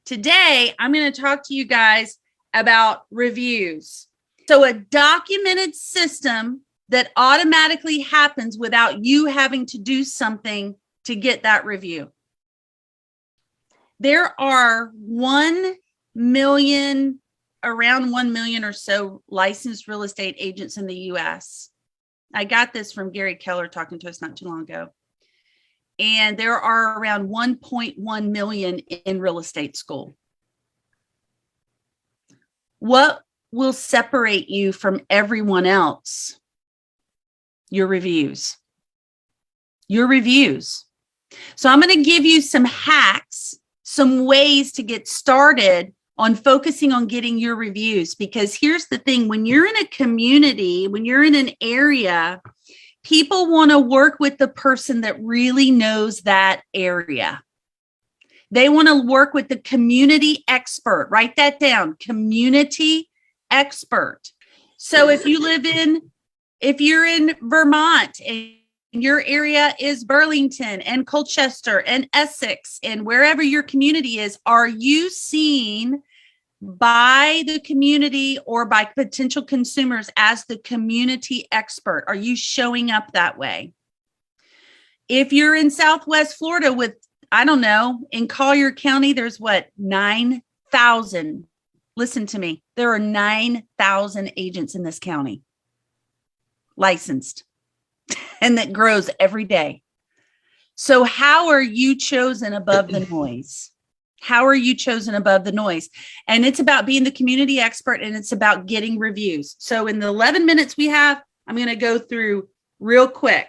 Today, I'm going to talk to you guys about reviews. So a documented system that automatically happens without you having to do something to get that review. There are 1 million, around 1 million or so licensed real estate agents in the US. I got this from Gary Keller talking to us not too long ago. And there are around 1.1 million in real estate school. What will separate you from everyone else? Your reviews. Your reviews. So I'm going to give you some hacks, some ways to get started on focusing on getting your reviews. Because here's the thing, when you're in a community, when you're in an area, people want to work with the person that really knows that area. They want to work with the community expert. Write that down, community expert. So if you're in Vermont and your area is Burlington and Colchester and Essex and wherever your community is, are you seen by the community or by potential consumers as the community expert? Are you showing up that way? If you're in Southwest Florida with, I don't know, in Collier County, there's 9,000. Listen to me. There are 9,000 agents in this county licensed, and that grows every day. So how are you chosen above the noise? How are you chosen above the noise? And it's about being the community expert, and it's about getting reviews. So in the 11 minutes we have, I'm going to go through real quick.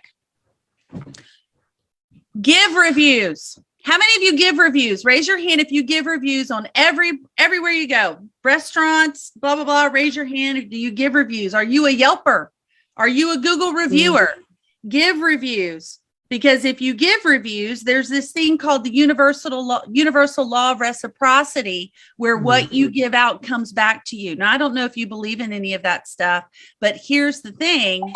Give reviews. How many of you give reviews? Raise your hand if you give reviews on everywhere you go. Restaurants, blah, blah, blah. Raise your hand. Do you give reviews? Are you a Yelper? Are you a Google reviewer? Give reviews. Because if you give reviews, there's this thing called the universal law of reciprocity, where what you give out comes back to you. Now, I don't know if you believe in any of that stuff, but here's the thing.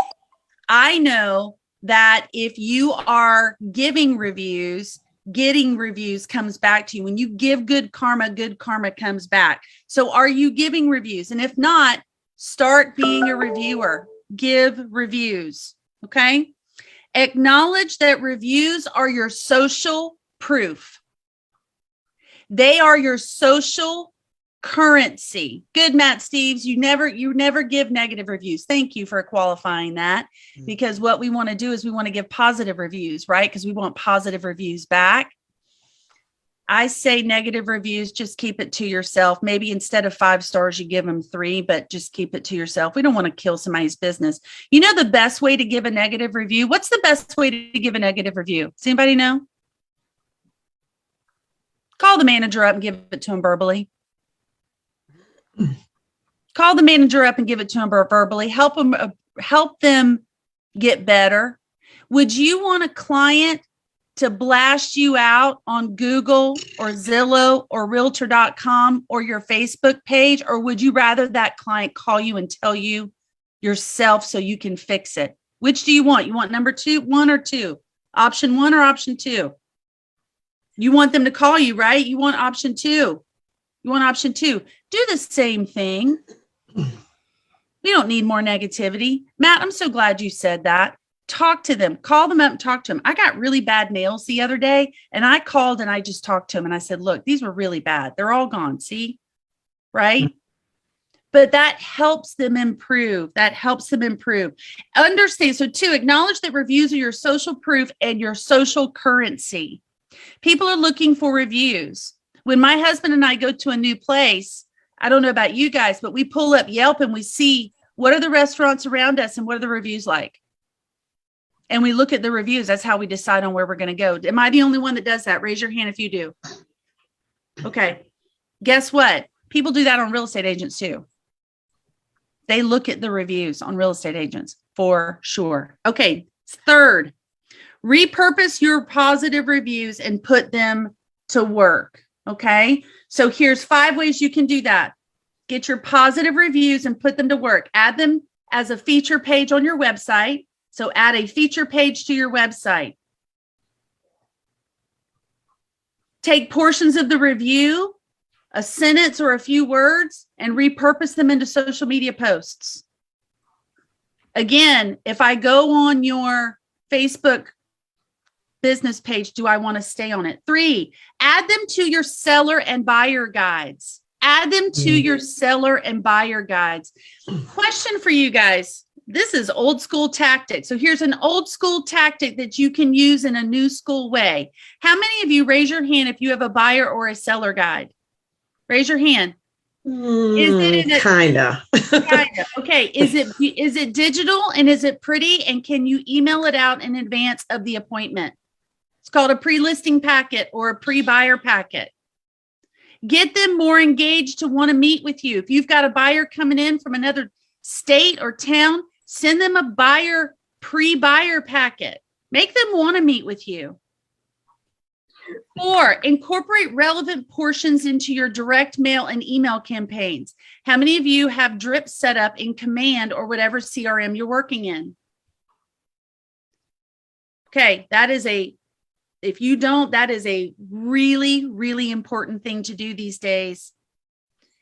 I know that if you are giving reviews, getting reviews comes back to you. When you give good karma comes back. So are you giving reviews? And if not, start being a reviewer. Give reviews. Okay. Acknowledge that reviews are your social proof. They are your social currency. Good, Matt Steves. You never give negative reviews. Thank you for qualifying that, because what we want to do is we want to give positive reviews, right? Because we want positive reviews back. I say negative reviews, just keep it to yourself. Maybe instead of 5 stars, you give them 3, but just keep it to yourself. We don't want to kill somebody's business. You know the best way to give a negative review? What's the best way to give a negative review? Does anybody know? Call the manager up and give it to him verbally. Call the manager up and give it to him verbally. Help them get better. Would you want a client to blast you out on Google or Zillow or Realtor.com or your Facebook page? Or would you rather that client call you and tell you yourself so you can fix it? Which do you want? You want number 1 or 2? Option 1 or option 2? You want them to call you, right? You want option 2. You want option 2. Do the same thing. We don't need more negativity. Matt, I'm so glad you said that. Talk to them, call them up and talk to them. I got really bad nails the other day, and I called and I just talked to them and I said, look, these were really bad. They're all gone. See, right? But that helps them improve. Understand. So 2, acknowledge that reviews are your social proof and your social currency. People are looking for reviews. When my husband and I go to a new place, I don't know about you guys, but we pull up Yelp and we see what are the restaurants around us and what are the reviews like. And we look at the reviews. That's how we decide on where we're going to go. Am I the only one that does that? Raise your hand if you do. Okay. Guess what? People do that on real estate agents too. They look at the reviews on real estate agents for sure. Okay. 3rd, repurpose your positive reviews and put them to work. Okay. So here's 5 ways you can do that. Get your positive reviews and put them to work. Add them as a feature page on your website. So add a feature page to your website. Take portions of the review a sentence or a few words and repurpose them into social media posts. Again, if I go on your Facebook business page, do I want to stay on it? 3, add them to your seller and buyer guides. Add them to your seller and buyer guides. Question for you guys. This is old school tactic. So here's an old school tactic that you can use in a new school way. How many of you, raise your hand if you have a buyer or a seller guide? Raise your hand. Kinda. Okay. Is it digital and is it pretty? And can you email it out in advance of the appointment? It's called a pre-listing packet or a pre-buyer packet. Get them more engaged to want to meet with you. If you've got a buyer coming in from another state or town, send them a pre-buyer packet. Make them want to meet with you. 4, incorporate relevant portions into your direct mail and email campaigns. How many of you have drip set up in Command or whatever CRM you're working in? Okay, if you don't, that is a really, really important thing to do these days.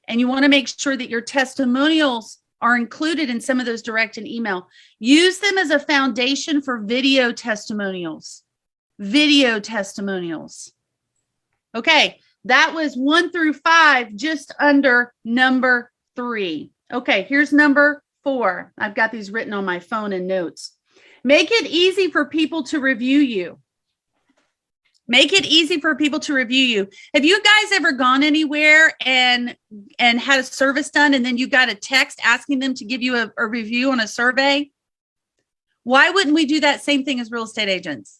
And you want to make sure that your testimonials are included in some of those direct and email. Use them as a foundation for video testimonials. Video testimonials. Okay, that was 1 through 5, just under number 3. Okay, here's number 4. I've got these written on my phone and notes. Make it easy for people to review you. Make it easy for people to review you. Have you guys ever gone anywhere and had a service done and then you got a text asking them to give you a review on a survey? Why wouldn't we do that same thing as real estate agents?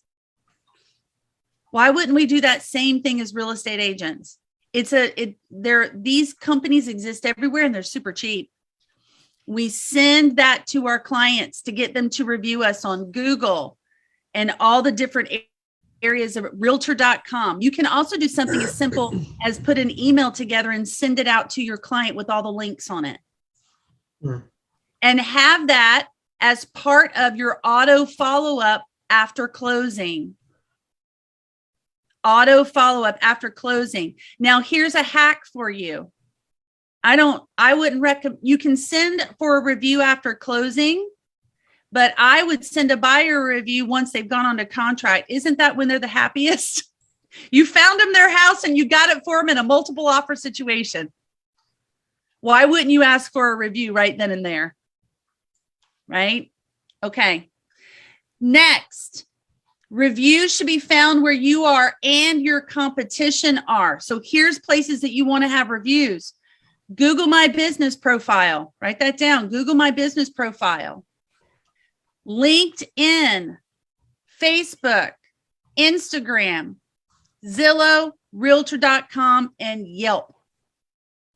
Why wouldn't we do that same thing as real estate agents? These companies exist everywhere and they're super cheap. We send that to our clients to get them to review us on Google and all the different areas of realtor.com. You can also do something as simple as put an email together and send it out to your client with all the links on it. And have that as part of your auto follow-up after closing. Auto follow-up after closing. Now, here's a hack for you. I wouldn't recommend, you can send for a review after closing, but I would send a buyer review once they've gone on to contract. Isn't that when they're the happiest? You found them their house and you got it for them in a multiple offer situation. Why wouldn't you ask for a review right then and there? Right? Okay. Next, reviews should be found where you are and your competition are. So here's places that you want to have reviews. Google My Business Profile. Write that down. Google My Business Profile. LinkedIn, Facebook, Instagram, Zillow, Realtor.com, and Yelp.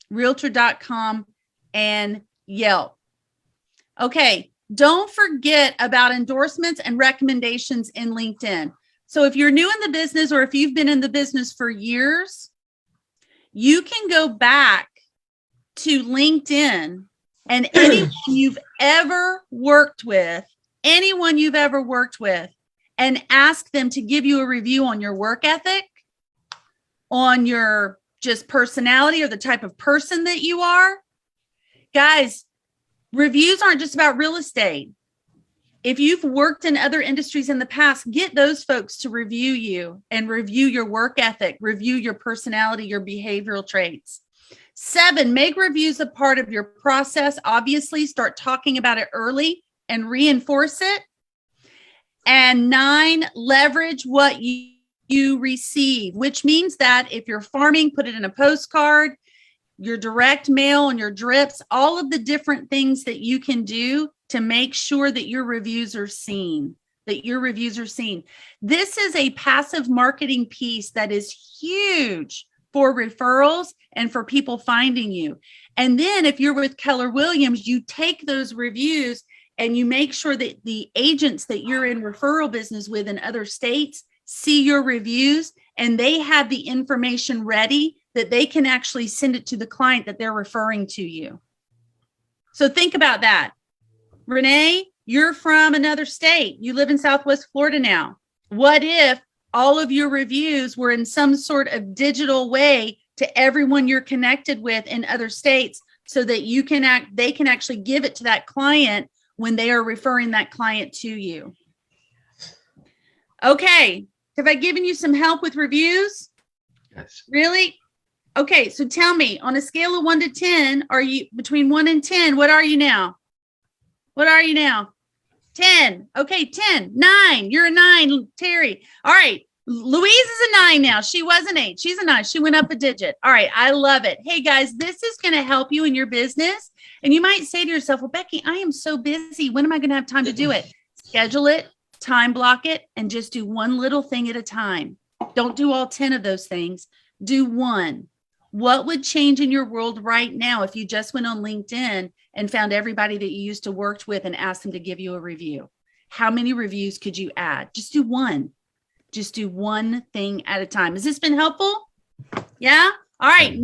Realtor.com and Yelp. Okay, don't forget about endorsements and recommendations in LinkedIn. So if you're new in the business or if you've been in the business for years, you can go back to LinkedIn and anyone you've ever worked with, and ask them to give you a review on your work ethic, on your just personality or the type of person that you are. Guys, reviews aren't just about real estate. If you've worked in other industries in the past, get those folks to review you and review your work ethic, review your personality, your behavioral traits. 7, make reviews a part of your process. Obviously, start talking about it early and reinforce it. And 9, leverage what you receive, which means that if you're farming, put it in a postcard, your direct mail and your drips, all of the different things that you can do to make sure that your reviews are seen, This is a passive marketing piece that is huge for referrals and for people finding you. And then if you're with Keller Williams, you take those reviews and you make sure that the agents that you're in referral business with in other states see your reviews and they have the information ready that they can actually send it to the client that they're referring to you. So think about that. Renee, you're from another state. You live in Southwest Florida now. What if all of your reviews were in some sort of digital way to everyone you're connected with in other states so that they can actually give it to that client when they are referring that client to you. Okay. Have I given you some help with reviews? Yes. Really? Okay. So tell me, on a scale of 1 to 10, are you between 1 and 10? What are you now? What are you now? 10. Okay. 10, 9. You're a 9, Terry. All right. Louise is a 9 now. She was an 8. She's a 9. She went up a digit. All right. I love it. Hey guys, this is going to help you in your business. And you might say to yourself, well, Becky, I am so busy. When am I going to have time to do it? Schedule it, time block it, and just do one little thing at a time. Don't do all 10 of those things. Do one. What would change in your world right now if you just went on LinkedIn and found everybody that you used to work with and asked them to give you a review? How many reviews could you add? Just do one. Just do one thing at a time. Has this been helpful? Yeah? All right.